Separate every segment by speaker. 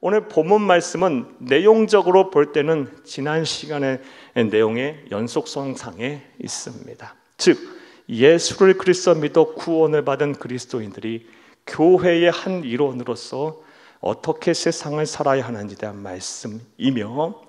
Speaker 1: 오늘 본문 말씀은 내용적으로 볼 때는 지난 시간의 내용의 연속성상에 있습니다. 즉 예수를 그리스도 믿어 구원을 받은 그리스도인들이 교회의 한 일원으로서 어떻게 세상을 살아야 하는지에 대한 말씀이며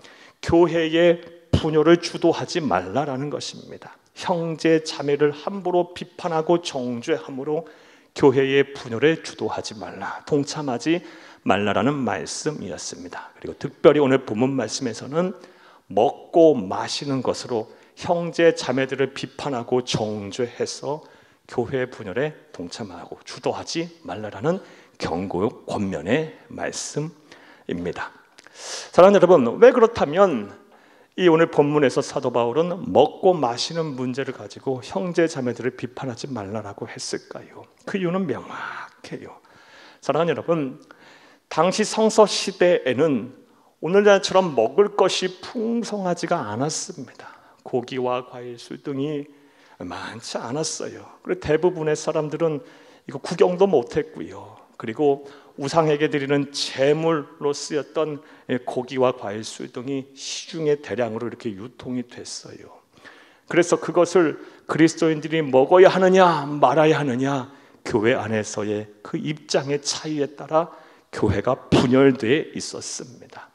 Speaker 1: 교회의 분열을 주도하지 말라라는 것입니다. 형제 자매를 함부로 비판하고 정죄함으로 교회의 분열에 주도하지 말라, 동참하지 말라라는 말씀이었습니다. 그리고 특별히 오늘 본문 말씀에서는 먹고 마시는 것으로 형제 자매들을 비판하고 정죄해서 교회 분열에 동참하고 주도하지 말라라는 경고 권면의 말씀입니다. 사랑하는 여러분, 왜 그렇다면 이 오늘 본문에서 사도 바울은 먹고 마시는 문제를 가지고 형제 자매들을 비판하지 말라라고 했을까요? 그 이유는 명확해요. 사랑하는 여러분, 당시 성서 시대에는 오늘날처럼 먹을 것이 풍성하지가 않았습니다. 고기와 과일, 술 등이 많지 않았어요. 그리고 대부분의 사람들은 이거 구경도 못했고요. 그리고 우상에게 드리는 제물로 쓰였던 고기와 과일, 술 등이 시중에 대량으로 이렇게 유통이 됐어요. 그래서 그것을 그리스도인들이 먹어야 하느냐 말아야 하느냐, 교회 안에서의 그 입장의 차이에 따라 교회가 분열되어 있었습니다.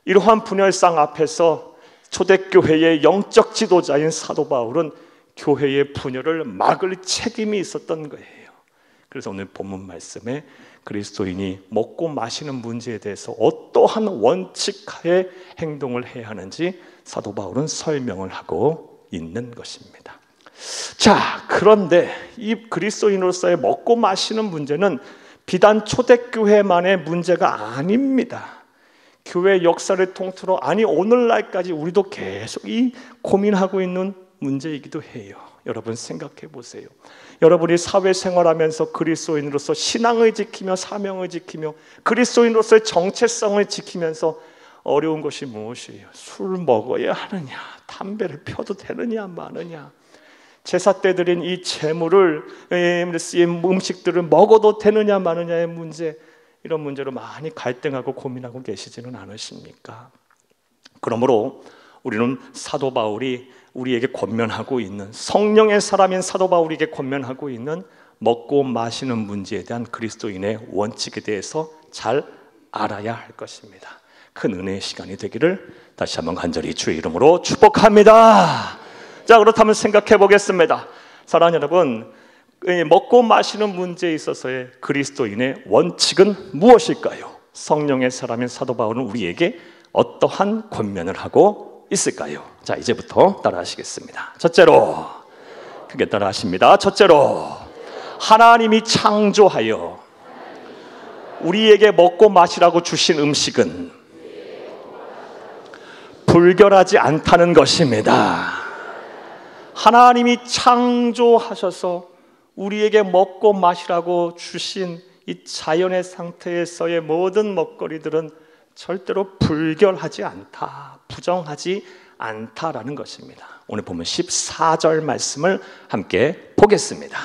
Speaker 1: 이러한 분열상 앞에서 초대교회의 영적 지도자인 사도 바울은 교회의 분열을 막을 책임이 있었던 거예요. 그래서 오늘 본문 말씀에 그리스도인이 먹고 마시는 문제에 대해서 어떠한 원칙하에 행동을 해야 하는지 사도 바울은 설명을 하고 있는 것입니다. 자, 그런데 이 그리스도인으로서의 먹고 마시는 문제는 비단 초대교회만의 문제가 아닙니다. 교회 역사를 통틀어, 아니 오늘날까지 우리도 계속 이 고민하고 있는 문제이기도 해요. 여러분 생각해 보세요. 여러분이 사회생활하면서 그리스도인으로서 신앙을 지키며 사명을 지키며 그리스도인으로서의 정체성을 지키면서 어려운 것이 무엇이에요? 술 먹어야 하느냐, 담배를 펴도 되느냐 마느냐, 제사 때 드린 이 제물을, 쓰인 음식들을 먹어도 되느냐 마느냐의 문제, 이런 문제로 많이 갈등하고 고민하고 계시지는 않으십니까? 그러므로 우리는 사도 바울이 우리에게 권면하고 있는, 성령의 사람인 사도 바울에게 권면하고 있는 먹고 마시는 문제에 대한 그리스도인의 원칙에 대해서 잘 알아야 할 것입니다. 큰 은혜의 시간이 되기를 다시 한번 간절히 주의 이름으로 축복합니다. 자, 그렇다면 생각해 보겠습니다. 사랑하는 여러분, 먹고 마시는 문제에 있어서의 그리스도인의 원칙은 무엇일까요? 성령의 사람인 사도 바울은 우리에게 어떠한 권면을 하고 있을까요? 자, 이제부터 따라 하시겠습니다. 첫째로, 크게 따라 하십니다. 첫째로, 하나님이 창조하여 우리에게 먹고 마시라고 주신 음식은 불결하지 않다는 것입니다. 하나님이 창조하셔서 우리에게 먹고 마시라고 주신 이 자연의 상태에서의 모든 먹거리들은 절대로 불결하지 않다, 부정하지 않다라는 것입니다. 오늘 보면 14절 말씀을 함께 보겠습니다.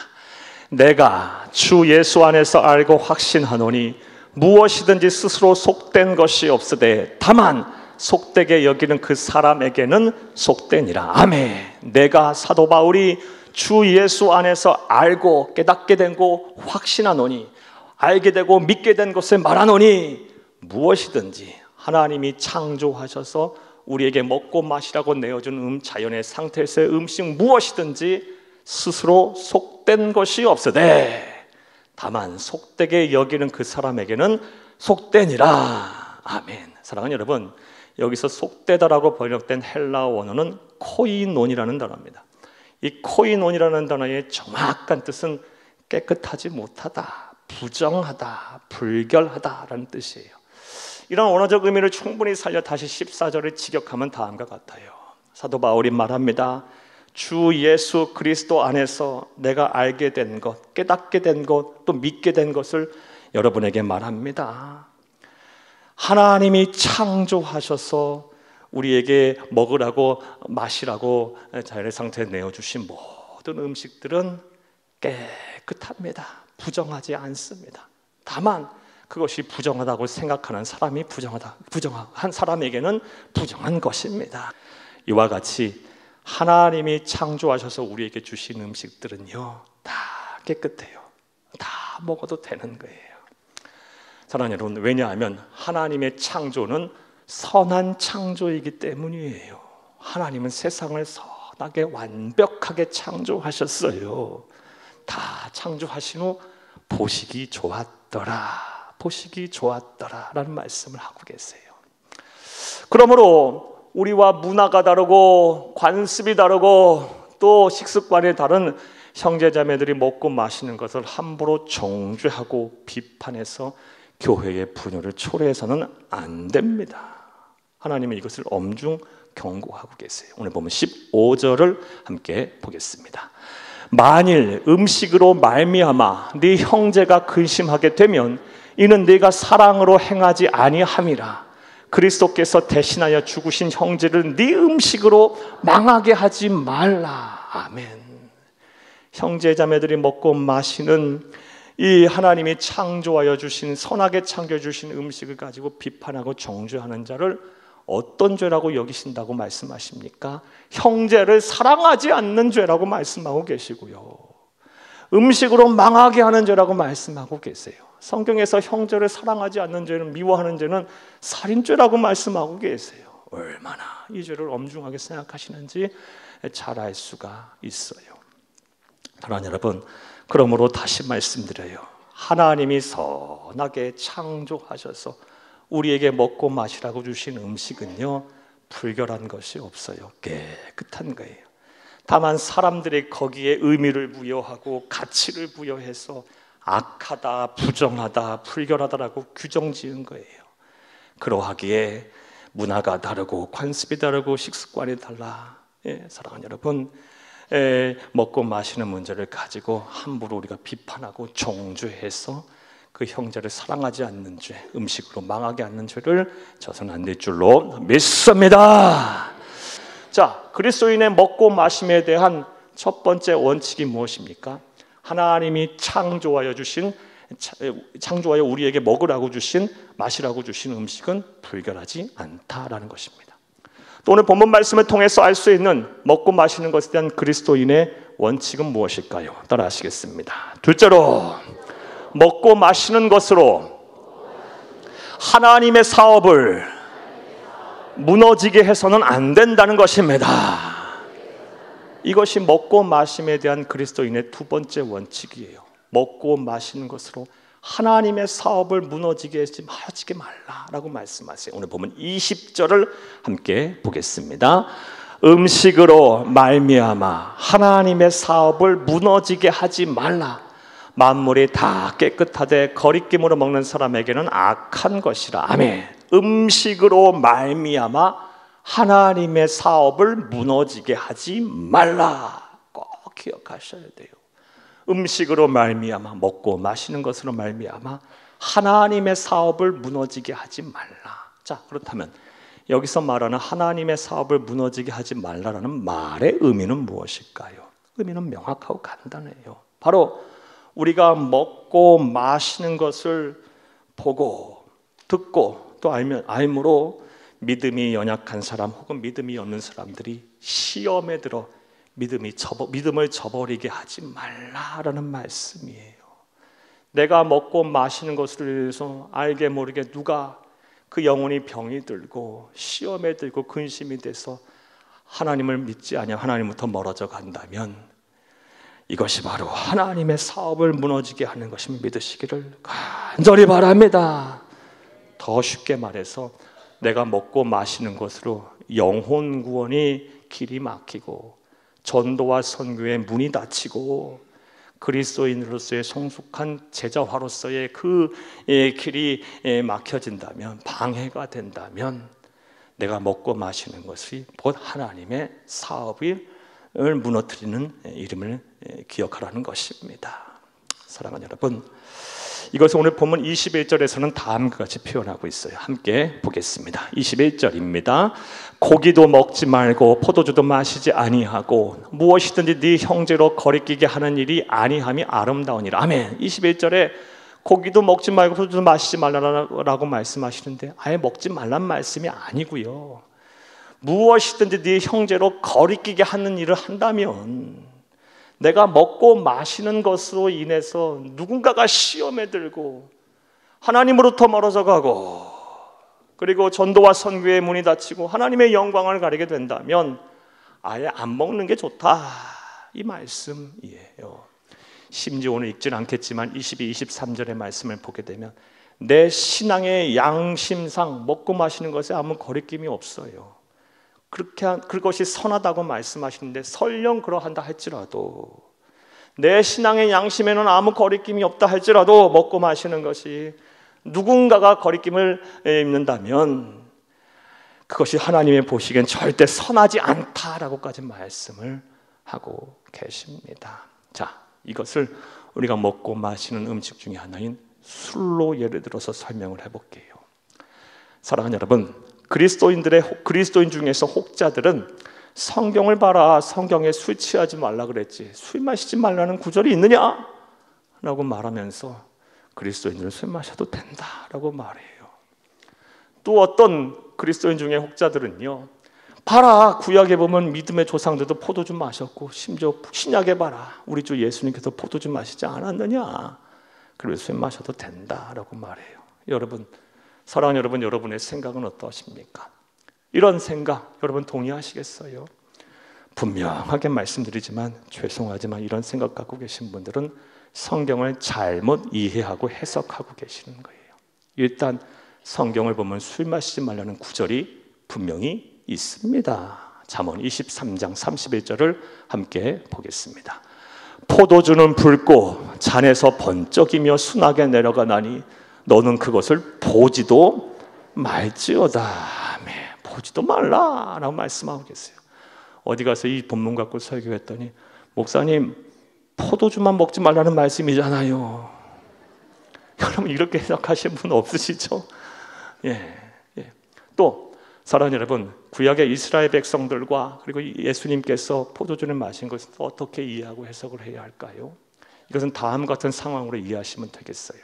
Speaker 1: 내가 주 예수 안에서 알고 확신하노니 무엇이든지 스스로 속된 것이 없으되 다만 속되게 여기는 그 사람에게는 속되니라. 아멘. 내가 사도 바울이 주 예수 안에서 알고 깨닫게 된 거 확신하노니, 알게 되고 믿게 된 것을 말하노니, 무엇이든지 하나님이 창조하셔서 우리에게 먹고 마시라고 내어준 자연의 상태에서의 음식 무엇이든지 스스로 속된 것이 없으되 다만 속되게 여기는 그 사람에게는 속되니라. 아멘. 사랑하는 여러분, 여기서 속되다라고 번역된 헬라어 원어는 코이논이라는 단어입니다. 이 코이논이라는 단어의 정확한 뜻은 깨끗하지 못하다, 부정하다, 불결하다라는 뜻이에요. 이런 언어적 의미를 충분히 살려 다시 14절을 직역하면 다음과 같아요. 사도 바울이 말합니다. 주 예수 그리스도 안에서 내가 알게 된 것, 깨닫게 된 것, 또 믿게 된 것을 여러분에게 말합니다. 하나님이 창조하셔서 우리에게 먹으라고 마시라고 자연의 상태에 내어주신 모든 음식들은 깨끗합니다. 부정하지 않습니다. 다만 그것이 부정하다고 생각하는 사람이 부정한 사람에게는 부정한 것입니다. 이와 같이 하나님이 창조하셔서 우리에게 주신 음식들은요, 다 깨끗해요. 다 먹어도 되는 거예요. 사랑하는 여러분, 왜냐하면 하나님의 창조는 선한 창조이기 때문이에요. 하나님은 세상을 선하게 완벽하게 창조하셨어요. 다 창조하신 후 보시기 좋았더라, 보시기 좋았더라 라는 말씀을 하고 계세요. 그러므로 우리와 문화가 다르고 관습이 다르고 또 식습관이 다른 형제자매들이 먹고 마시는 것을 함부로 정죄하고 비판해서 교회의 분열을 초래해서는 안 됩니다. 하나님은 이것을 엄중 경고하고 계세요. 오늘 보면 15절을 함께 보겠습니다. 만일 음식으로 말미암아 네 형제가 근심하게 되면 이는 네가 사랑으로 행하지 아니함이라. 그리스도께서 대신하여 죽으신 형제를 네 음식으로 망하게 하지 말라. 아멘. 형제자매들이 먹고 마시는 이 하나님이 창조하여 주신, 선하게 창조해 주신 음식을 가지고 비판하고 정죄하는 자를 어떤 죄라고 여기신다고 말씀하십니까? 형제를 사랑하지 않는 죄라고 말씀하고 계시고요, 음식으로 망하게 하는 죄라고 말씀하고 계세요. 성경에서 형제를 사랑하지 않는 죄는, 미워하는 죄는 살인죄라고 말씀하고 계세요. 얼마나 이 죄를 엄중하게 생각하시는지 잘 알 수가 있어요. 사랑하는 여러분, 그러므로 다시 말씀드려요. 하나님이 선하게 창조하셔서 우리에게 먹고 마시라고 주신 음식은요, 불결한 것이 없어요. 깨끗한 거예요. 다만 사람들이 거기에 의미를 부여하고 가치를 부여해서 악하다, 부정하다, 불결하다라고 규정 지은 거예요. 그러하기에 문화가 다르고 관습이 다르고 식습관이 달라. 사랑하는 여러분, 먹고 마시는 문제를 가지고 함부로 우리가 비판하고 정죄해서 그 형제를 사랑하지 않는 죄, 음식으로 망하게 하는 죄를 져서는 안 될 줄로 믿습니다. 자, 그리스도인의 먹고 마심에 대한 첫 번째 원칙이 무엇입니까? 하나님이 창조하여 우리에게 먹으라고 주신, 마시라고 주신 음식은 불결하지 않다라는 것입니다. 또 오늘 본문 말씀을 통해서 알 수 있는 먹고 마시는 것에 대한 그리스도인의 원칙은 무엇일까요? 따라 하시겠습니다. 둘째로, 먹고 마시는 것으로 하나님의 사업을 무너지게 해서는 안 된다는 것입니다. 이것이 먹고 마심에 대한 그리스도인의 두 번째 원칙이에요. 먹고 마시는 것으로 하나님의 사업을 무너지게 하지 말라라고 말씀하세요. 오늘 보면 20절을 함께 보겠습니다. 음식으로 말미암아 하나님의 사업을 무너지게 하지 말라. 만물이 다 깨끗하되 거리낌으로 먹는 사람에게는 악한 것이라. 아멘. 음식으로 말미암아 하나님의 사업을 무너지게 하지 말라. 꼭 기억하셔야 돼요. 음식으로 말미암아, 먹고 마시는 것으로 말미암아 하나님의 사업을 무너지게 하지 말라. 자, 그렇다면 여기서 말하는 하나님의 사업을 무너지게 하지 말라라는 말의 의미는 무엇일까요? 의미는 명확하고 간단해요. 바로 우리가 먹고 마시는 것을 보고 듣고 또 알므로 믿음이 연약한 사람 혹은 믿음이 없는 사람들이 시험에 들어 믿음을 저버리게 하지 말라라는 말씀이에요. 내가 먹고 마시는 것을 위해서 알게 모르게 누가 그 영혼이 병이 들고 시험에 들고 근심이 돼서 하나님을 믿지 않아 하나님부터 멀어져 간다면 이것이 바로 하나님의 사업을 무너지게 하는 것을 믿으시기를 간절히 바랍니다. 더 쉽게 말해서 내가 먹고 마시는 것으로 영혼 구원이 길이 막히고 전도와 선교의 문이 닫히고 그리스도인으로서의 성숙한 제자화로서의 그 길이 막혀진다면, 방해가 된다면 내가 먹고 마시는 것이 곧 하나님의 사업을 무너뜨리는 이름을 기억하라는 것입니다. 사랑하는 여러분, 이것을 오늘 본문 21절에서는 다음과 같이 표현하고 있어요. 함께 보겠습니다. 21절입니다. 고기도 먹지 말고 포도주도 마시지 아니하고 무엇이든지 네 형제로 거리끼게 하는 일이 아니함이 아름다우니라. 아멘. 21절에 고기도 먹지 말고 소주도 마시지 말라라고 말씀하시는데 아예 먹지 말란 말씀이 아니고요. 무엇이든지 네 형제로 거리끼게 하는 일을 한다면, 내가 먹고 마시는 것으로 인해서 누군가가 시험에 들고 하나님으로부터 멀어져 가고, 그리고 전도와 선교의 문이 닫히고 하나님의 영광을 가리게 된다면 아예 안 먹는 게 좋다, 이 말씀이에요. 심지어 오늘 읽지는 않겠지만 22, 23절의 말씀을 보게 되면 내 신앙의 양심상 먹고 마시는 것에 아무 거리낌이 없어요. 그것이 선하다고 말씀하시는데, 설령 그러한다 할지라도, 내 신앙의 양심에는 아무 거리낌이 없다 할지라도 먹고 마시는 것이 누군가가 거리낌을 입는다면 그것이 하나님의 보시기엔 절대 선하지 않다라고까지 말씀을 하고 계십니다. 자, 이것을 우리가 먹고 마시는 음식 중에 하나인 술로 예를 들어서 설명을 해볼게요. 사랑하는 여러분, 그리스도인 중에서 혹자들은 성경을 봐라, 성경에 술 취하지 말라 그랬지, 술 마시지 말라는 구절이 있느냐? 라고 말하면서 그리스도인들은 술 마셔도 된다라고 말해요. 또 어떤 그리스도인 중에 혹자들은요, 봐라, 구약에 보면 믿음의 조상들도 포도주 마셨고, 심지어 신약에 봐라, 우리 주 예수님께서 포도주 마시지 않았느냐, 그래서 술 마셔도 된다라고 말해요. 여러분, 사랑하는 여러분, 여러분의 생각은 어떠십니까? 이런 생각 여러분 동의하시겠어요? 분명하게 말씀드리지만 죄송하지만 이런 생각 갖고 계신 분들은 성경을 잘못 이해하고 해석하고 계시는 거예요. 일단 성경을 보면 술 마시지 말라는 구절이 분명히 있습니다. 잠언 23장 31절을 함께 보겠습니다. 포도주는 붉고 잔에서 번쩍이며 순하게 내려가나니 너는 그것을 보지도 말지어다. 보지도 말라라고 말씀하고 계세요. 어디 가서 이 본문 갖고 설교했더니, 목사님 포도주만 먹지 말라는 말씀이잖아요. 여러분 이렇게 생각하시는 분 없으시죠? 예. 또 사랑하는 여러분, 구약의 이스라엘 백성들과 그리고 예수님께서 포도주를 마신 것을 어떻게 이해하고 해석을 해야 할까요? 이것은 다음 같은 상황으로 이해하시면 되겠어요.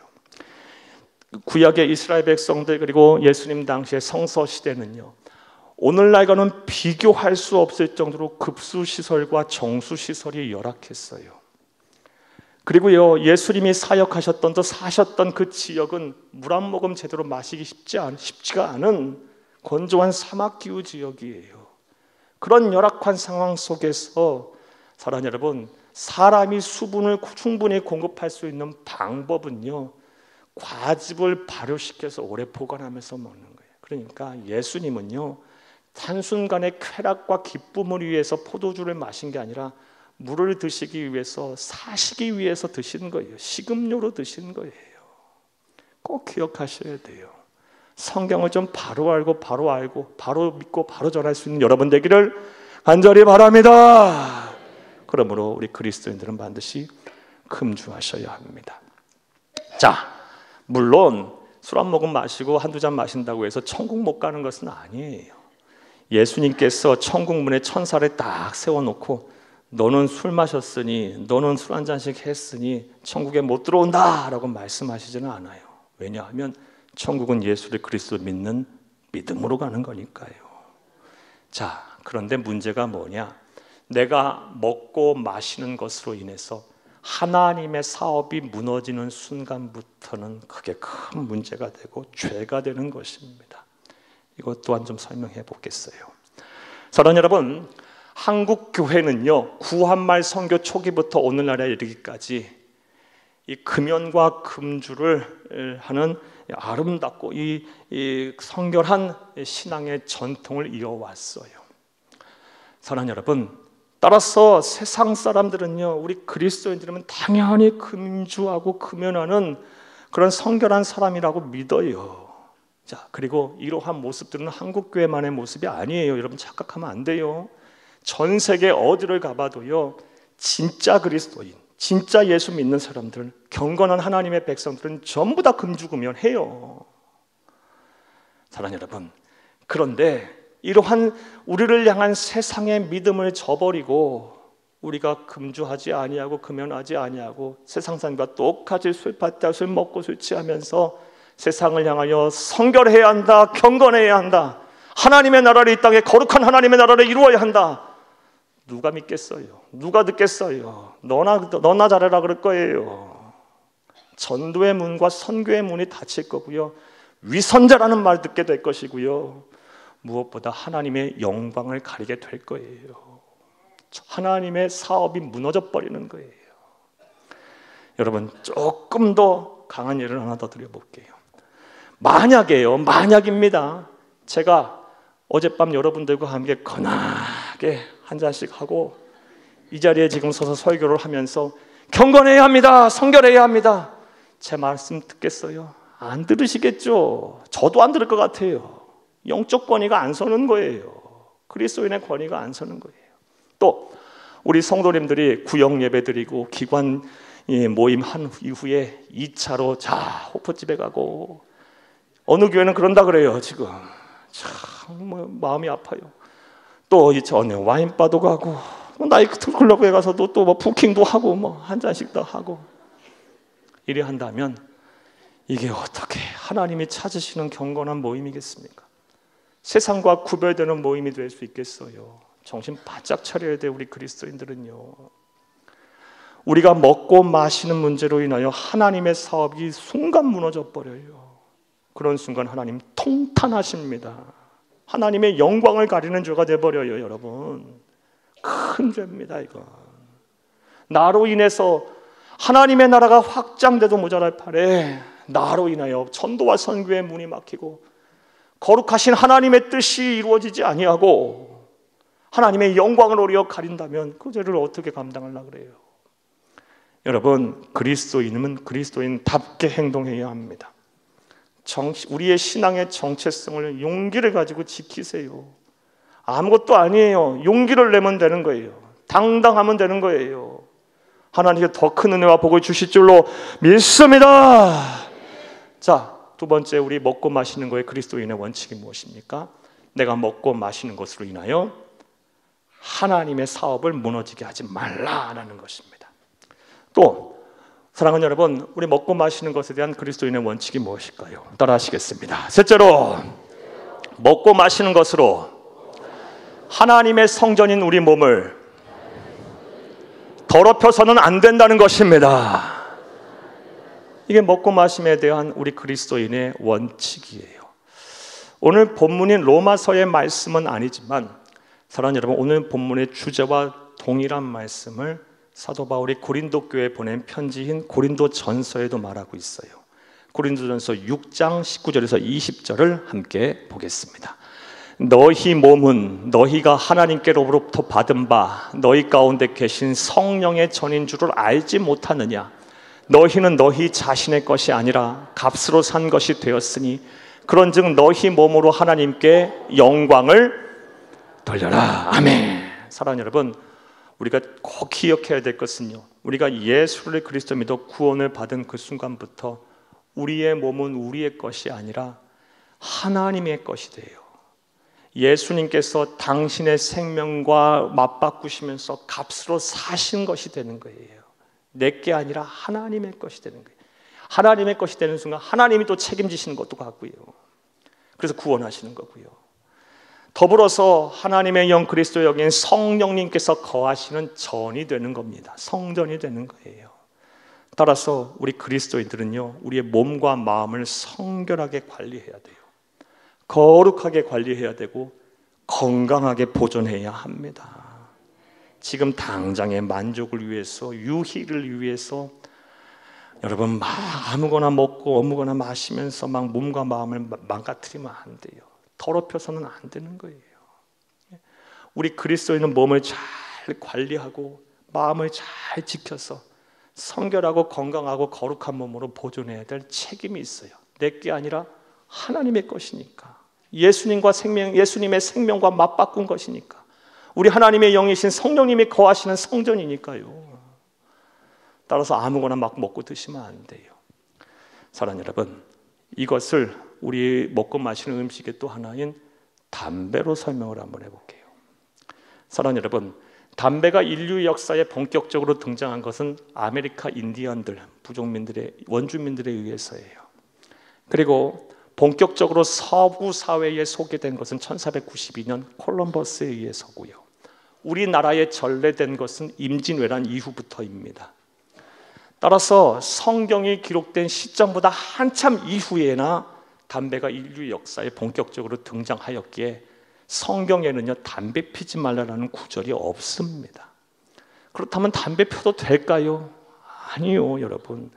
Speaker 1: 구약의 이스라엘 백성들 그리고 예수님 당시의 성서 시대는요, 오늘날과는 비교할 수 없을 정도로 급수시설과 정수시설이 열악했어요. 그리고요, 예수님이 사역하셨던 또 사셨던 그 지역은 물 한 모금 제대로 마시기 쉽지가 않은 건조한 사막기후 지역이에요. 그런 열악한 상황 속에서 사랑하는 여러분, 사람이 수분을 충분히 공급할 수 있는 방법은요, 과즙을 발효시켜서 오래 보관하면서 먹는 거예요. 그러니까 예수님은요, 한순간의 쾌락과 기쁨을 위해서 포도주를 마신 게 아니라 물을 드시기 위해서, 사시기 위해서 드신 거예요. 식음료로 드신 거예요. 꼭 기억하셔야 돼요. 성경을 좀 바로 알고 바로 믿고 바로 전할 수 있는 여러분 되기를 간절히 바랍니다. 그러므로 우리 그리스도인들은 반드시 금주하셔야 합니다. 자, 물론 술 한 모금 마시고 한두 잔 마신다고 해서 천국 못 가는 것은 아니에요. 예수님께서 천국 문에 천사를 딱 세워놓고 너는 술 마셨으니, 너는 술 한 잔씩 했으니 천국에 못 들어온다 라고 말씀하시지는 않아요. 왜냐하면 천국은 예수를 그리스도 믿는 믿음으로 가는 거니까요. 자, 그런데 문제가 뭐냐? 내가 먹고 마시는 것으로 인해서 하나님의 사업이 무너지는 순간부터는 그게 큰 문제가 되고 죄가 되는 것입니다. 이것 또한 좀 설명해 보겠어요. 사랑하는 여러분, 한국 교회는요, 구한말 선교 초기부터 오늘날에 이르기까지 이 금연과 금주를 하는 아름답고 이 성결한 신앙의 전통을 이어왔어요. 사랑하는 여러분, 따라서 세상 사람들은요, 우리 그리스도인들은 당연히 금주하고 금연하는 그런 성결한 사람이라고 믿어요. 자, 그리고 이러한 모습들은 한국교회만의 모습이 아니에요. 여러분 착각하면 안 돼요. 전 세계 어디를 가봐도요, 진짜 그리스도인, 진짜 예수 믿는 사람들, 경건한 하나님의 백성들은 전부 다 금주금연해요. 사랑하는 여러분, 그런데 이러한 우리를 향한 세상의 믿음을 저버리고 우리가 금주하지 아니하고 금연하지 아니하고 세상 사람과 똑같이 술 받다 술 먹고 술 취하면서 세상을 향하여 성결해야 한다, 경건해야 한다, 하나님의 나라를 이 땅에 거룩한 하나님의 나라를 이루어야 한다. 누가 믿겠어요? 누가 듣겠어요? 너나 잘해라 그럴 거예요. 전도의 문과 선교의 문이 닫힐 거고요, 위선자라는 말 듣게 될 것이고요, 무엇보다 하나님의 영광을 가리게 될 거예요. 하나님의 사업이 무너져 버리는 거예요. 여러분, 조금 더 강한 예를 하나 더 드려볼게요. 만약입니다. 제가 어젯밤 여러분들과 함께 건하게 한 잔씩 하고 이 자리에 지금 서서 설교를 하면서 경건해야 합니다, 성결해야 합니다, 제 말씀 듣겠어요? 안 들으시겠죠? 저도 안 들을 것 같아요. 영적 권위가 안 서는 거예요. 그리스도인의 권위가 안 서는 거예요. 또 우리 성도님들이 구역 예배 드리고 기관 모임 한 이후에 2차로 자 호프집에 가고, 어느 교회는 그런다 그래요. 지금 참 마음이 아파요. 또 이 전에 와인바도 가고 나이트 클럽에 가서도 또 뭐 부킹도 하고 뭐 한 잔씩 더 하고, 이래 한다면 이게 어떻게 하나님이 찾으시는 경건한 모임이겠습니까? 세상과 구별되는 모임이 될 수 있겠어요? 정신 바짝 차려야 돼. 우리 그리스도인들은요, 우리가 먹고 마시는 문제로 인하여 하나님의 사업이 순간 무너져 버려요. 그런 순간 하나님 통탄하십니다. 하나님의 영광을 가리는 죄가 돼버려요. 여러분, 큰 죄입니다. 이건 나로 인해서 하나님의 나라가 확장돼도 모자랄 판에 나로 인하여 전도와 선교의 문이 막히고 거룩하신 하나님의 뜻이 이루어지지 아니하고 하나님의 영광을 오히려 가린다면 그 죄를 어떻게 감당하려고 그래요? 여러분, 그리스도인은 그리스도인답게 행동해야 합니다. 우리의 신앙의 정체성을, 용기를 가지고 지키세요. 아무것도 아니에요. 용기를 내면 되는 거예요. 당당하면 되는 거예요. 하나님께 더 큰 은혜와 복을 주실 줄로 믿습니다. 자, 두 번째, 우리 먹고 마시는 거에 그리스도인의 원칙이 무엇입니까? 내가 먹고 마시는 것으로 인하여 하나님의 사업을 무너지게 하지 말라라는 것입니다. 또 사랑하는 여러분, 우리 먹고 마시는 것에 대한 그리스도인의 원칙이 무엇일까요? 따라 하시겠습니다. 셋째로, 먹고 마시는 것으로 하나님의 성전인 우리 몸을 더럽혀서는 안 된다는 것입니다. 이게 먹고 마심에 대한 우리 그리스도인의 원칙이에요. 오늘 본문인 로마서의 말씀은 아니지만 사랑하는 여러분, 오늘 본문의 주제와 동일한 말씀을 사도 바울이 고린도 교회에 보낸 편지인 고린도전서에도 말하고 있어요. 고린도전서 6장 19절에서 20절을 함께 보겠습니다. 너희 몸은 너희가 하나님께로부터 받은 바 너희 가운데 계신 성령의 전인 줄을 알지 못하느냐? 너희는 너희 자신의 것이 아니라 값으로 산 것이 되었으니 그런즉 너희 몸으로 하나님께 영광을 돌려라. 아멘. 사랑하는 여러분, 우리가 꼭 기억해야 될 것은요, 우리가 예수를 그리스도 믿어 구원을 받은 그 순간부터 우리의 몸은 우리의 것이 아니라 하나님의 것이 돼요. 예수님께서 당신의 생명과 맞바꾸시면서 값으로 사신 것이 되는 거예요. 내게 아니라 하나님의 것이 되는 거예요. 하나님의 것이 되는 순간 하나님이 또 책임지시는 것도 같고요. 그래서 구원하시는 거고요. 더불어서 하나님의 영 그리스도 여긴 성령님께서 거하시는 전이 되는 겁니다. 성전이 되는 거예요. 따라서 우리 그리스도인들은요, 우리의 몸과 마음을 성결하게 관리해야 돼요. 거룩하게 관리해야 되고 건강하게 보존해야 합니다. 지금 당장의 만족을 위해서, 유희를 위해서 여러분 막 아무거나 먹고 아무거나 마시면서 막 몸과 마음을 망가뜨리면 안 돼요. 더럽혀서는 안 되는 거예요. 우리 그리스도인은 몸을 잘 관리하고 마음을 잘 지켜서 성결하고 건강하고 거룩한 몸으로 보존해야 될 책임이 있어요. 내게 아니라 하나님의 것이니까. 예수님의 생명과 맞바꾼 것이니까. 우리 하나님의 영이신 성령님이 거하시는 성전이니까요. 따라서 아무거나 막 먹고 드시면 안 돼요. 사랑하는 여러분, 이것을 우리 먹고 마시는 음식의 또 하나인 담배로 설명을 한번 해볼게요. 사랑하는 여러분, 담배가 인류 역사에 본격적으로 등장한 것은 아메리카 인디언들, 부족민들의 원주민들에 의해서예요. 그리고 본격적으로 서부 사회에 소개된 것은 1492년 콜럼버스에 의해서고요. 우리나라에 전래된 것은 임진왜란 이후부터입니다. 따라서 성경이 기록된 시점보다 한참 이후에나 담배가 인류 역사에 본격적으로 등장하였기에 성경에는요, 담배 피지 말라라는 구절이 없습니다. 그렇다면 담배 펴도 될까요? 아니요, 여러분.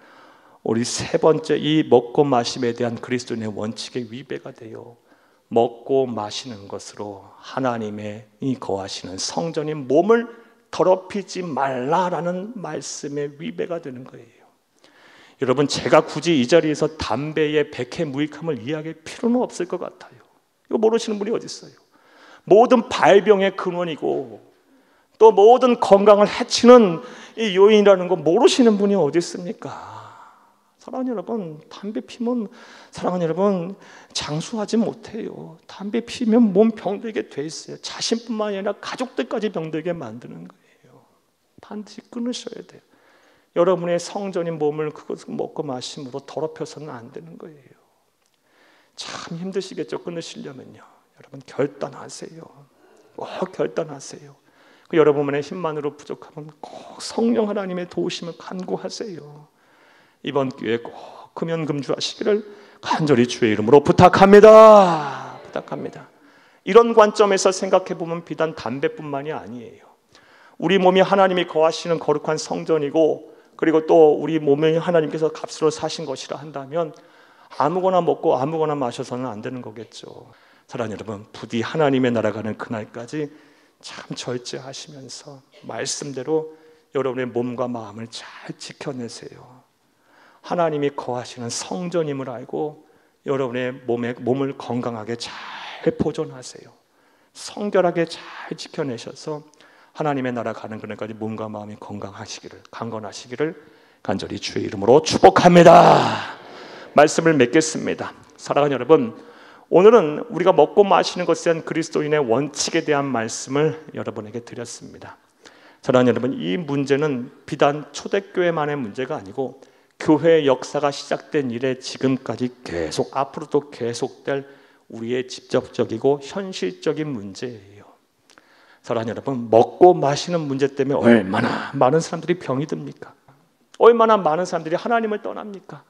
Speaker 1: 우리 세 번째, 이 먹고 마심에 대한 그리스도인의 원칙에 위배가 돼요. 먹고 마시는 것으로 하나님의 이 거하시는 성전인 몸을 더럽히지 말라라는 말씀에 위배가 되는 거예요. 여러분, 제가 굳이 이 자리에서 담배의 백해무익함을 이야기할 필요는 없을 것 같아요. 이거 모르시는 분이 어디 있어요? 모든 발병의 근원이고 또 모든 건강을 해치는 이 요인이라는 거 모르시는 분이 어디 있습니까? 사랑하는 여러분, 담배 피면 사랑하는 여러분 장수하지 못해요. 담배 피면 몸 병들게 돼 있어요. 자신뿐만 아니라 가족들까지 병들게 만드는 거예요. 반드시 끊으셔야 돼요. 여러분의 성전인 몸을 그것을 먹고 마심으로 더럽혀서는 안 되는 거예요. 참 힘드시겠죠, 끊으시려면요. 여러분 결단하세요. 꼭 결단하세요. 그 여러분의 힘만으로 부족하면 꼭 성령 하나님의 도우심을 간구하세요. 이번 기회에 꼭 금연금주하시기를 간절히 주의 이름으로 부탁합니다. 부탁합니다. 이런 관점에서 생각해 보면 비단 담배뿐만이 아니에요. 우리 몸이 하나님이 거하시는 거룩한 성전이고, 그리고 또 우리 몸을 하나님께서 값으로 사신 것이라 한다면 아무거나 먹고 아무거나 마셔서는 안 되는 거겠죠. 사랑하는 여러분, 부디 하나님의 나라 가는 그날까지 참 절제하시면서 말씀대로 여러분의 몸과 마음을 잘 지켜내세요. 하나님이 거하시는 성전임을 알고 여러분의 몸을 건강하게 잘 보존하세요. 성결하게 잘 지켜내셔서 하나님의 나라 가는 그날까지 몸과 마음이 건강하시기를, 강건하시기를 간절히 주의 이름으로 축복합니다. 말씀을 맺겠습니다. 사랑하는 여러분, 오늘은 우리가 먹고 마시는 것에 대한 그리스도인의 원칙에 대한 말씀을 여러분에게 드렸습니다. 사랑하는 여러분, 이 문제는 비단 초대교회만의 문제가 아니고 교회의 역사가 시작된 이래 지금까지 계속 앞으로도 계속될 우리의 직접적이고 현실적인 문제예요. 사랑하는 여러분, 먹고 마시는 문제 때문에 얼마나 많은 사람들이 병이 듭니까? 얼마나 많은 사람들이 하나님을 떠납니까?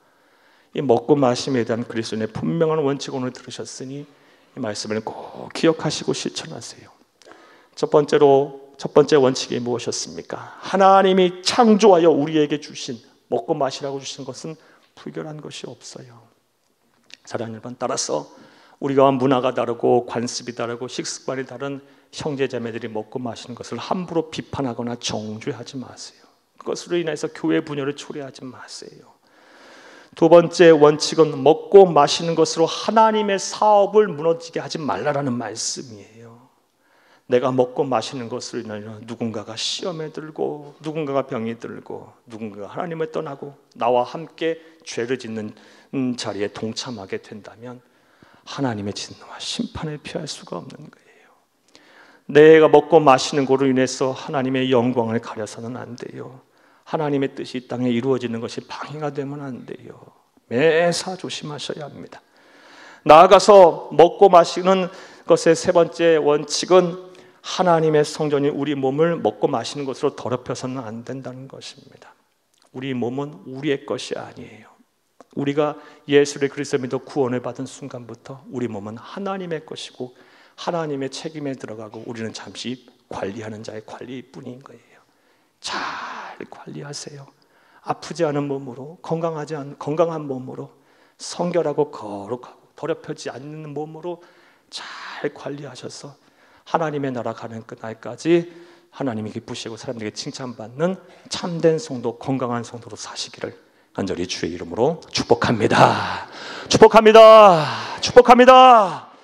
Speaker 1: 이 먹고 마심에 대한 그리스도인의 분명한 원칙 오늘 들으셨으니 이 말씀을 꼭 기억하시고 실천하세요. 첫 번째 원칙이 무엇이었습니까? 하나님이 창조하여 우리에게 주신, 먹고 마시라고 주신 것은 불결한 것이 없어요. 사랑하는 여러분, 따라서 우리가 문화가 다르고 관습이 다르고 식습관이 다른 형제자매들이 먹고 마시는 것을 함부로 비판하거나 정죄하지 마세요. 그것으로 인해서 교회 분열을 초래하지 마세요. 두 번째 원칙은 먹고 마시는 것으로 하나님의 사업을 무너지게 하지 말라라는 말씀이에요. 내가 먹고 마시는 것을 인하여 누군가가 시험에 들고, 누군가가 병이 들고, 누군가가 하나님을 떠나고 나와 함께 죄를 짓는 자리에 동참하게 된다면 하나님의 진노와 심판을 피할 수가 없는 거예요. 내가 먹고 마시는 것으로 인해서 하나님의 영광을 가려서는 안 돼요. 하나님의 뜻이 이 땅에 이루어지는 것이 방해가 되면 안 돼요. 매사 조심하셔야 합니다. 나아가서 먹고 마시는 것의 세 번째 원칙은 하나님의 성전인 우리 몸을 먹고 마시는 것으로 더럽혀서는 안 된다는 것입니다. 우리 몸은 우리의 것이 아니에요. 우리가 예수를 그리스도 믿어 구원을 받은 순간부터 우리 몸은 하나님의 것이고 하나님의 책임에 들어가고 우리는 잠시 관리하는 자의 관리뿐인 거예요. 잘 관리하세요. 아프지 않은 몸으로, 건강한 몸으로, 성결하고 거룩하고 더럽혀지지 않는 몸으로 잘 관리하셔서 하나님의 나라 가는 그날까지 하나님이 기쁘시고 사람들에게 칭찬받는 참된 성도, 건강한 성도로 사시기를 간절히 주의 이름으로 축복합니다. 축복합니다. 축복합니다.